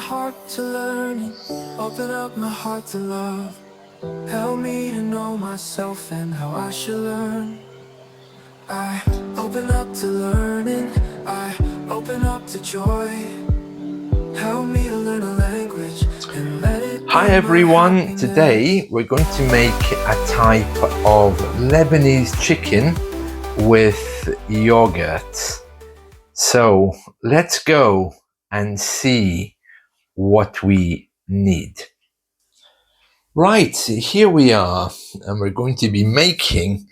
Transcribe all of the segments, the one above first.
heart to learning, open up my heart to love. Help me to know myself and how I should learn. I open up to learning, I open up to joy. Help me to learn a language and let it be. Hi everyone, today we're going to make a type of Lebanese chicken with yogurt. So let's go and see what we need. Right, here we are, and we're going to be making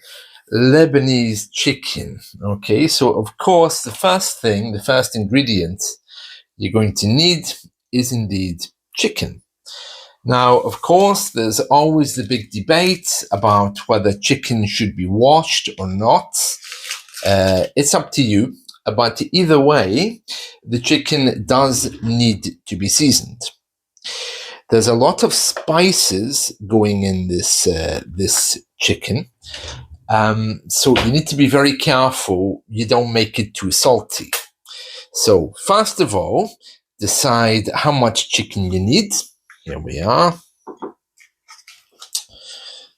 Lebanese chicken. Okay, so of course the first ingredient you're going to need is indeed chicken. Now, of course, there's always the big debate about whether chicken should be washed or not. It's up to you, but either way, the chicken does need to be seasoned. There's a lot of spices going in this chicken, so you need to be very careful you don't make it too salty. So first of all, decide how much chicken you need. Here we are.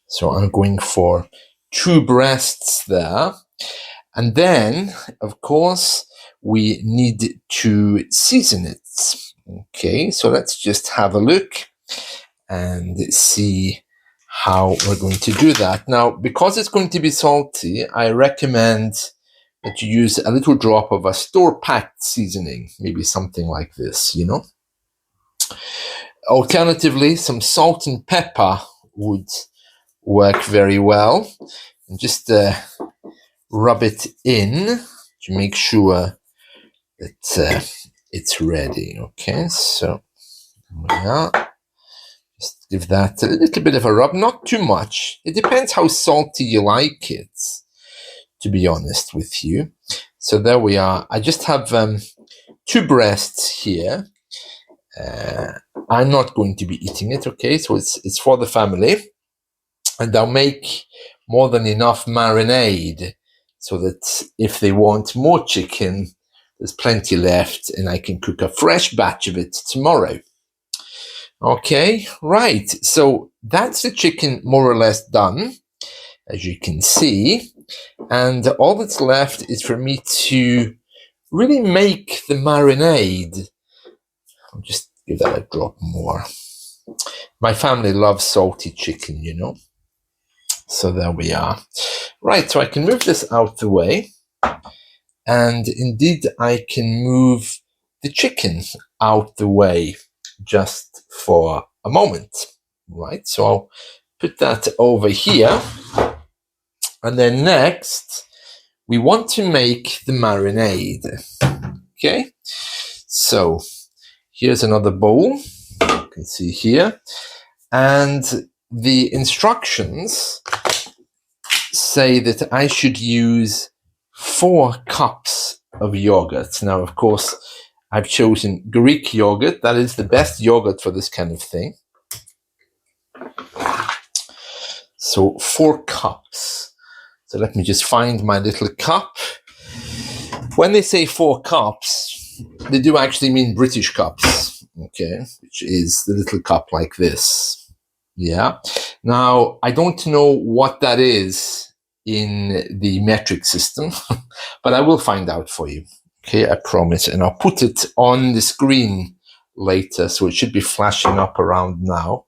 So I'm going for 2 breasts there. And then, of course, we need to season it. Okay, so let's just have a look and see how we're going to do that. Now, because it's going to be salty, I recommend that you use a little drop of a store-packed seasoning, maybe something like this, you know. Alternatively, some salt and pepper would work very well. And just rub it in to make sure that it's ready. Okay, so yeah, just give that a little bit of a rub, not too much. It depends how salty you like it, to be honest with you. So there we are. I just have 2 breasts here. I'm not going to be eating it, okay? So it's for the family. And I'll make more than enough marinade so that if they want more chicken, there's plenty left and I can cook a fresh batch of it tomorrow. Okay, right. So that's the chicken more or less done, as you can see. And all that's left is for me to really make the marinade. I'll just give that a drop more. My family loves salty chicken, you know. So there we are. Right, so I can move this out the way. And indeed, I can move the chicken out the way just for a moment. Right, so I'll put that over here. And then next, we want to make the marinade. Okay, so here's another bowl. You can see here. And the instructions say that I should use 4 cups of yogurt. Now, of course, I've chosen Greek yogurt. That is the best yogurt for this kind of thing. So 4 cups. So let me just find my little cup. When they say 4 cups, they do actually mean British cups, okay, which is the little cup like this. Yeah. Now, I don't know what that is in the metric system, but I will find out for you. Okay, I promise. And I'll put it on the screen later, so it should be flashing up around now.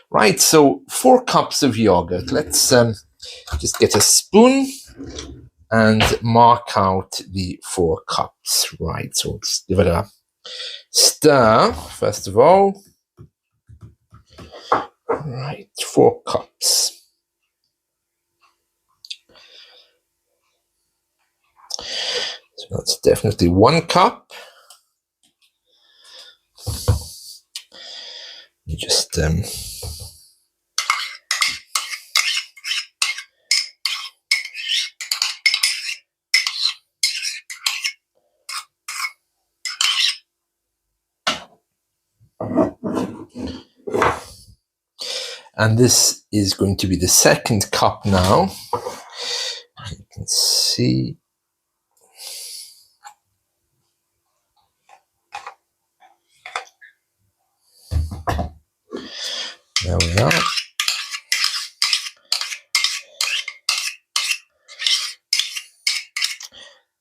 Right, so 4 cups of yogurt. Let's just get a spoon and mark out the 4 cups. Right, so let's give it a stir, first of all. Right, 4 cups. So that's definitely 1 cup. You just and this is going to be the 2nd cup now. You can see. There we are.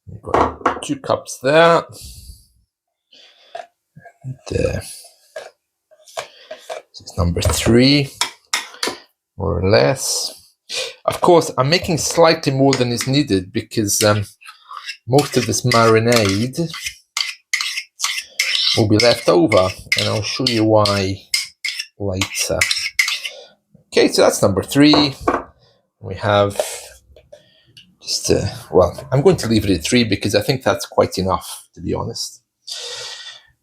We've got 2 cups there. This is number 3, more or less. Of course, I'm making slightly more than is needed because most of this marinade will be left over, and I'll show you why later. Okay, so that's number 3. We have just, well, I'm going to leave it at 3 because I think that's quite enough, to be honest.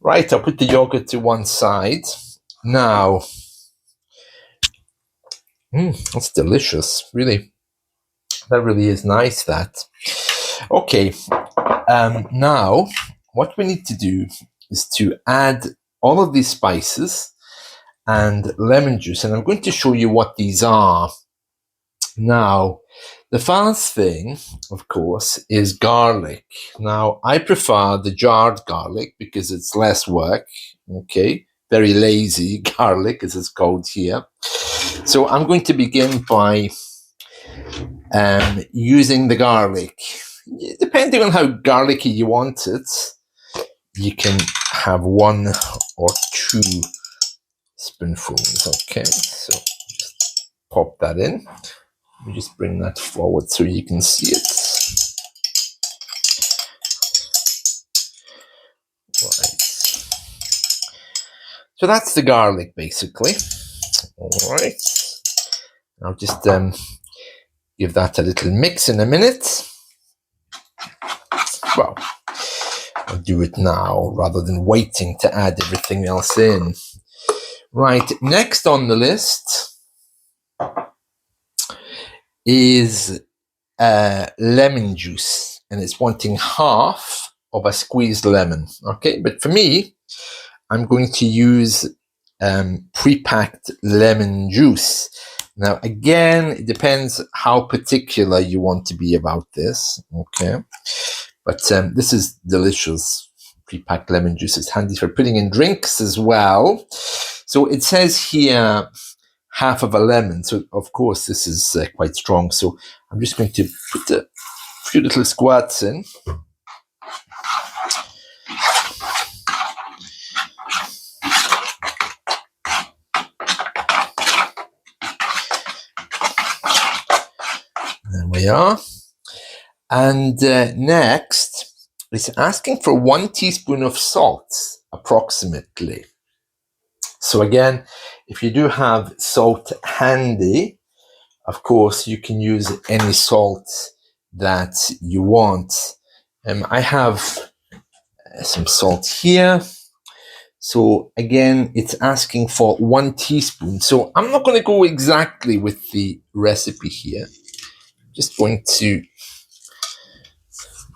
Right, I'll put the yogurt to one side. Now, that's delicious, really. That really is nice, that. Okay, now what we need to do is to add all of these spices and lemon juice, and I'm going to show you what these are. Now, the first thing, of course, is garlic. Now, I prefer the jarred garlic because it's less work, okay? Very lazy garlic, as it's called here. So I'm going to begin by using the garlic. Depending on how garlicky you want it, you can have 1 or 2 spoonfuls. Okay, so just pop that in. Let me just bring that forward so you can see it. Right. So that's the garlic, basically. All right. I'll just give that a little mix in a minute. Well, I'll do it now rather than waiting to add everything else in. Right, next on the list is lemon juice, and it's wanting half of a squeezed lemon. Okay, but for me, I'm going to use pre-packed lemon juice. Now, again, it depends how particular you want to be about this. Okay, but this is delicious. Pre-packed lemon juice is handy for putting in drinks as well. So it says here half of a lemon. So, of course, this is quite strong. So I'm just going to put a few little squirts in. There we are. And next, it's asking for 1 teaspoon of salt, approximately. So again, if you do have salt handy, of course, you can use any salt that you want. I have some salt here. So again, it's asking for 1 teaspoon. So I'm not going to go exactly with the recipe here. I'm just going to,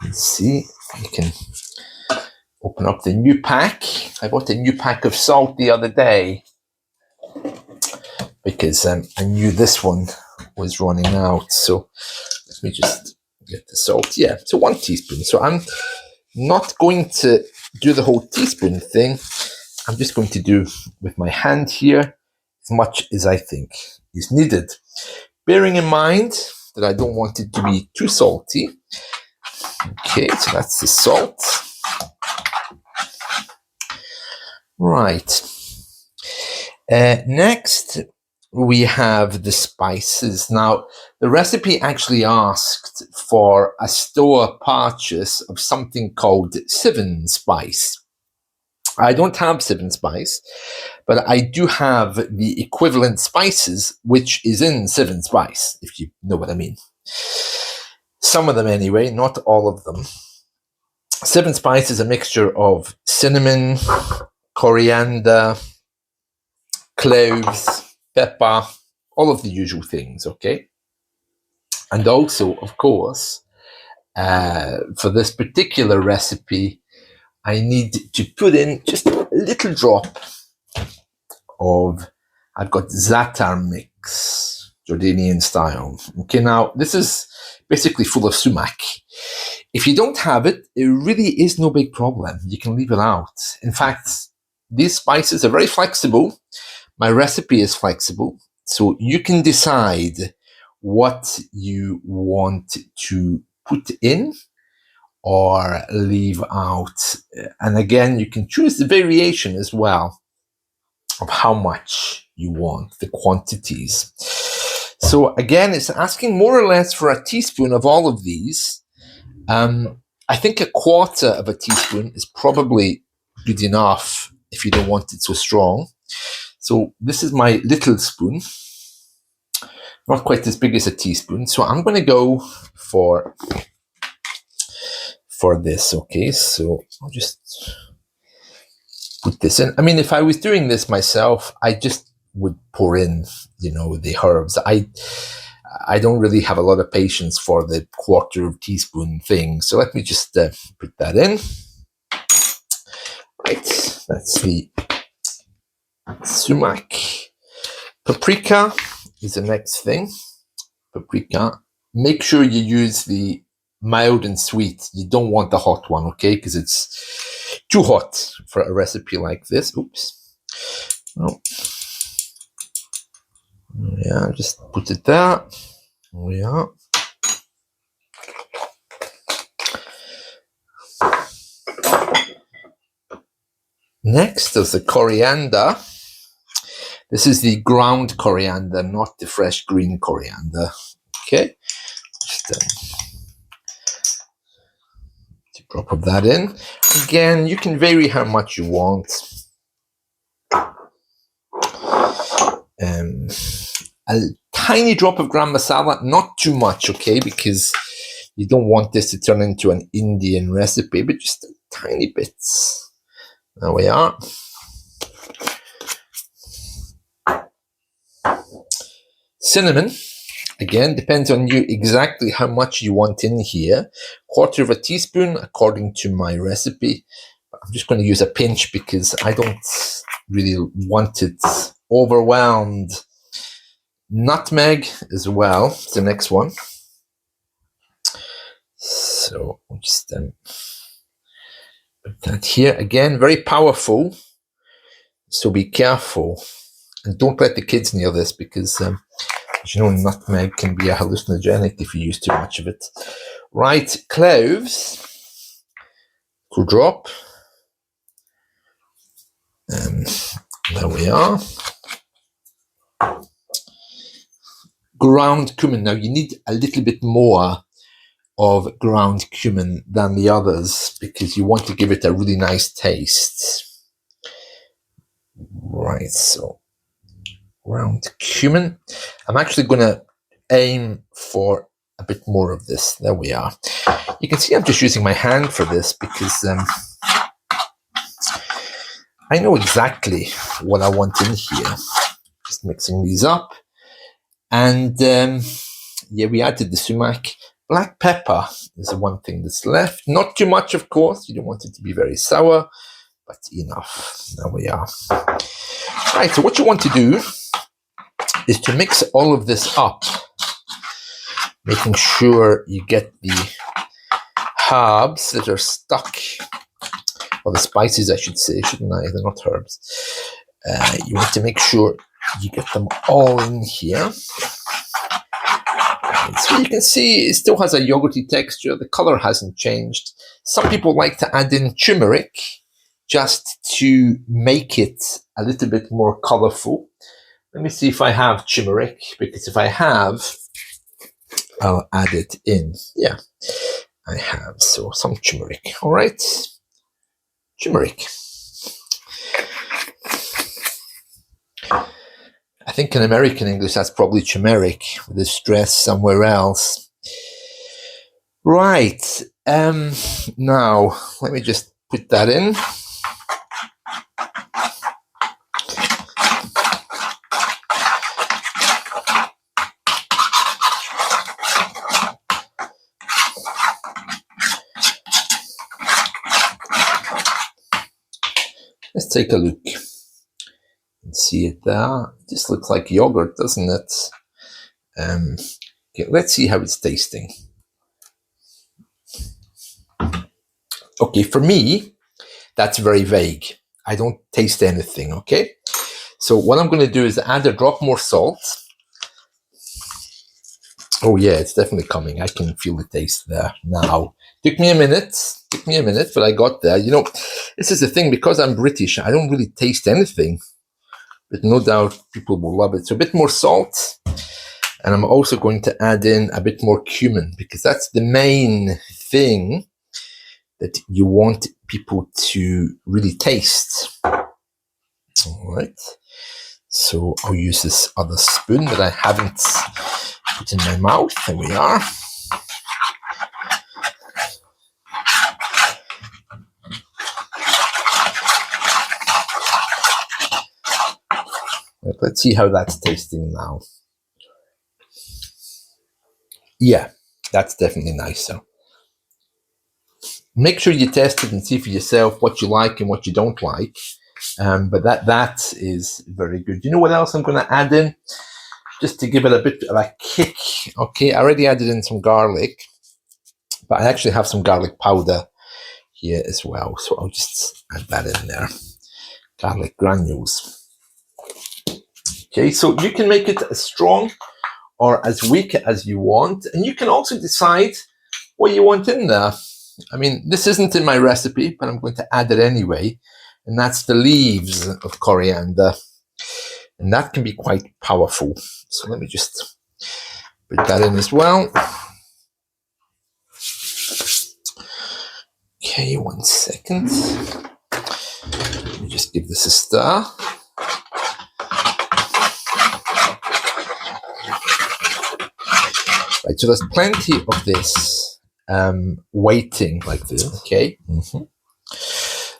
let's see, I can open up the new pack. I bought a new pack of salt the other day because I knew this one was running out. So let me just get the salt. Yeah, so 1 teaspoon. So I'm not going to do the whole teaspoon thing. I'm just going to do with my hand here as much as I think is needed. Bearing in mind that I don't want it to be too salty. Okay, so that's the salt. Right. Next, we have the spices. Now, the recipe actually asked for a store purchase of something called 7 spice. I don't have 7 spice, but I do have the equivalent spices, which is in 7 spice, if you know what I mean. Some of them anyway, not all of them. 7 spice is a mixture of cinnamon, coriander, cloves, pepper, all of the usual things, okay? And also, of course, for this particular recipe, I need to put in just a little drop of, I've got za'atar mix, Jordanian style. Okay, now this is basically full of sumac. If you don't have it, it really is no big problem. You can leave it out. In fact, these spices are very flexible. My recipe is flexible, so you can decide what you want to put in or leave out. And again, you can choose the variation as well of how much you want, the quantities. So again, it's asking more or less for a teaspoon of all of these. I think a quarter of a teaspoon is probably good enough if you don't want it so strong. So this is my little spoon, not quite as big as a teaspoon. So I'm going to go for this. Okay, so I'll just put this in. I mean, if I was doing this myself, I just would pour in, the herbs. I don't really have a lot of patience for the quarter of teaspoon thing. So let me just put that in. Right, that's the sumac. Paprika is the next thing. Paprika. Make sure you use the mild and sweet. You don't want the hot one, okay? Because it's too hot for a recipe like this. Oops. Oh. Yeah, just put it there. Yeah. Next is the coriander. This is the ground coriander, not the fresh green coriander. Okay. Just a drop of that in. Again, you can vary how much you want. A tiny drop of garam masala, not too much, okay, because you don't want this to turn into an Indian recipe, but just a tiny bit. There we are. Cinnamon, again, depends on you exactly how much you want in here. Quarter of a teaspoon, according to my recipe. I'm just going to use a pinch because I don't really want it overwhelmed. Nutmeg as well, it's the next one. So we'll just put that here. Again, very powerful. So be careful. And don't let the kids near this because, as you know, nutmeg can be a hallucinogenic if you use too much of it. Right, cloves. To drop. There we are. Ground cumin. Now you need a little bit more of ground cumin than the others because you want to give it a really nice taste. Right, so ground cumin. I'm actually going to aim for a bit more of this. There we are. You can see I'm just using my hand for this because I know exactly what I want in here. Just mixing these up. And yeah, we added the sumac. Black pepper is the one thing that's left. Not too much, of course. You don't want it to be very sour, but enough. There we are. Right, so what you want to do is to mix all of this up, making sure you get the herbs that are stuck, or the spices, I should say, shouldn't I? They're not herbs. You want to make sure you get them all in here. So you can see it still has a yogurty texture. The color hasn't changed. Some people like to add in turmeric just to make it a little bit more colorful. Let me see if I have turmeric, because if I have, I'll add it in. Yeah, I have. So some turmeric. All right. Turmeric. I think in American English that's probably turmeric with a stress somewhere else. Right. Now let me just put that in. Let's take a look. See it there. It just looks like yogurt, doesn't it? Okay, let's see how it's tasting. Okay, for me, that's very vague. I don't taste anything, okay? So what I'm going to do is add a drop more salt. Oh yeah, it's definitely coming. I can feel the taste there now. Took me a minute, but I got there. You know, this is the thing, because I'm British, I don't really taste anything, but no doubt people will love it. So a bit more salt, and I'm also going to add in a bit more cumin, because that's the main thing that you want people to really taste. All right. So I'll use this other spoon that I haven't put in my mouth. There we are. Let's see how that's tasting now. Yeah, that's definitely nicer. Make sure you test it and see for yourself what you like and what you don't like. But that is very good. You know what else I'm going to add in? Just to give it a bit of a kick. Okay, I already added in some garlic, but I actually have some garlic powder here as well. So I'll just add that in there. Garlic granules. Okay, so you can make it as strong or as weak as you want. And you can also decide what you want in there. I mean, this isn't in my recipe, but I'm going to add it anyway. And that's the leaves of coriander. And that can be quite powerful. So let me just put that in as well. Okay, 1 second. Let me just give this a stir. Right, so there's plenty of this waiting like this, okay? Mm-hmm.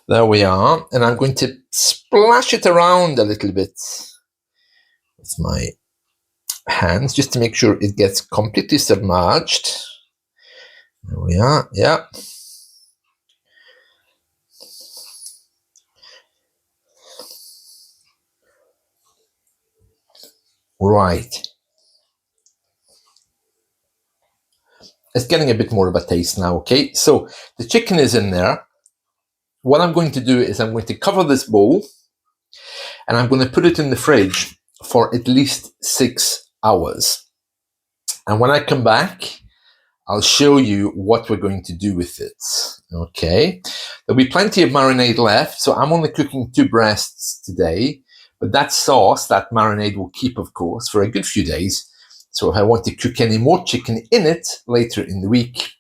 There we are. And I'm going to splash it around a little bit with my hands, just to make sure it gets completely submerged. There we are, yeah. Right. It's getting a bit more of a taste now, okay? So the chicken is in there. What I'm going to do is I'm going to cover this bowl and I'm going to put it in the fridge for at least 6 hours. And when I come back, I'll show you what we're going to do with it, okay? There'll be plenty of marinade left, so I'm only cooking 2 breasts today, but that sauce, that marinade will keep, of course, for a good few days. So if I want to cook any more chicken in it later in the week,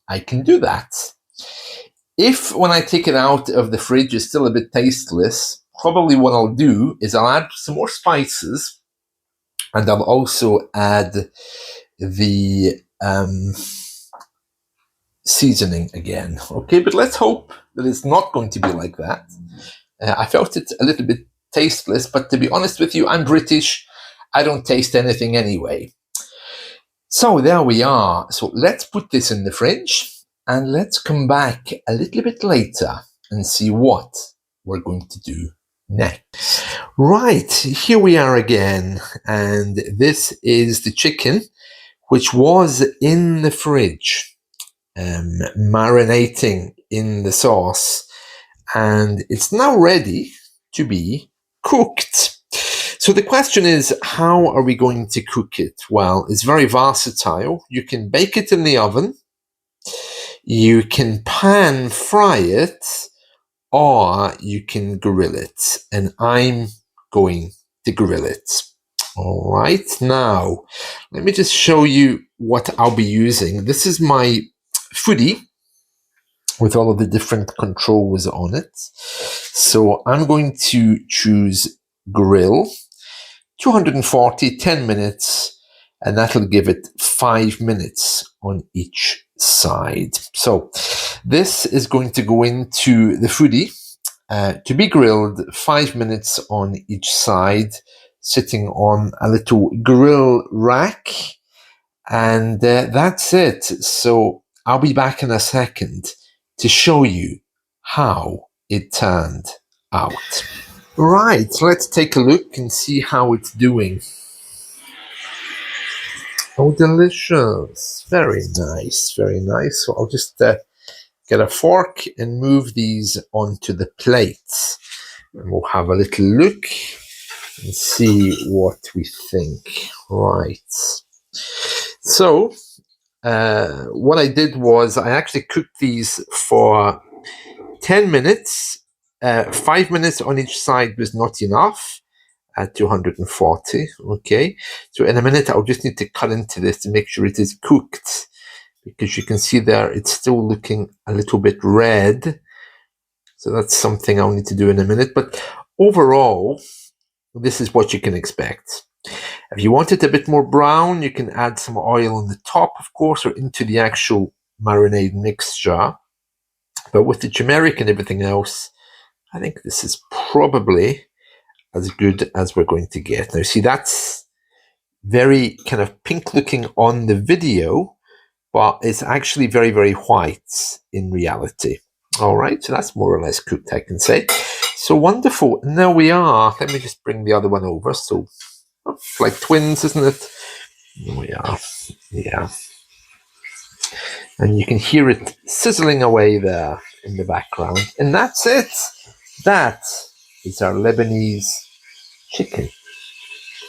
I can do that. If when I take it out of the fridge it's still a bit tasteless, probably what I'll do is I'll add some more spices, and I'll also add the seasoning again. Okay, but let's hope that it's not going to be like that. I felt it a little bit tasteless, but to be honest with you, I'm British. I don't taste anything anyway. So there we are. So let's put this in the fridge and let's come back a little bit later and see what we're going to do next. Right, here we are again. And this is the chicken, which was in the fridge, marinating in the sauce. And it's now ready to be cooked. So the question is, how are we going to cook it? Well, it's very versatile. You can bake it in the oven, you can pan fry it, or you can grill it. And I'm going to grill it. All right, now let me just show you what I'll be using. This is my foodie with all of the different controls on it. So I'm going to choose grill, 240, 10 minutes, and that'll give it 5 minutes on each side. So this is going to go into the foodie to be grilled 5 minutes on each side, sitting on a little grill rack. And that's it. So I'll be back in a second to show you how it turned out. Right, let's take a look and see how it's doing. Oh, delicious. Very nice, very nice. So I'll just get a fork and move these onto the plates. And we'll have a little look and see what we think. Right. So, what I did was I actually cooked these for 10 minutes. 5 minutes on each side was not enough at 240. Okay. So in a minute, I'll just need to cut into this to make sure it is cooked, because you can see there it's still looking a little bit red. So that's something I'll need to do in a minute. But overall, this is what you can expect. If you want it a bit more brown, you can add some oil on the top, of course, or into the actual marinade mixture. But with the turmeric and everything else, I think this is probably as good as we're going to get. Now, see, that's very kind of pink looking on the video, but it's actually very, very white in reality. All right, so that's more or less cooked, I can say. So wonderful. Now we are. Let me just bring the other one over. So, like twins, isn't it? Here we are. Yeah. And you can hear it sizzling away there in the background. And that's it. That is our Lebanese chicken.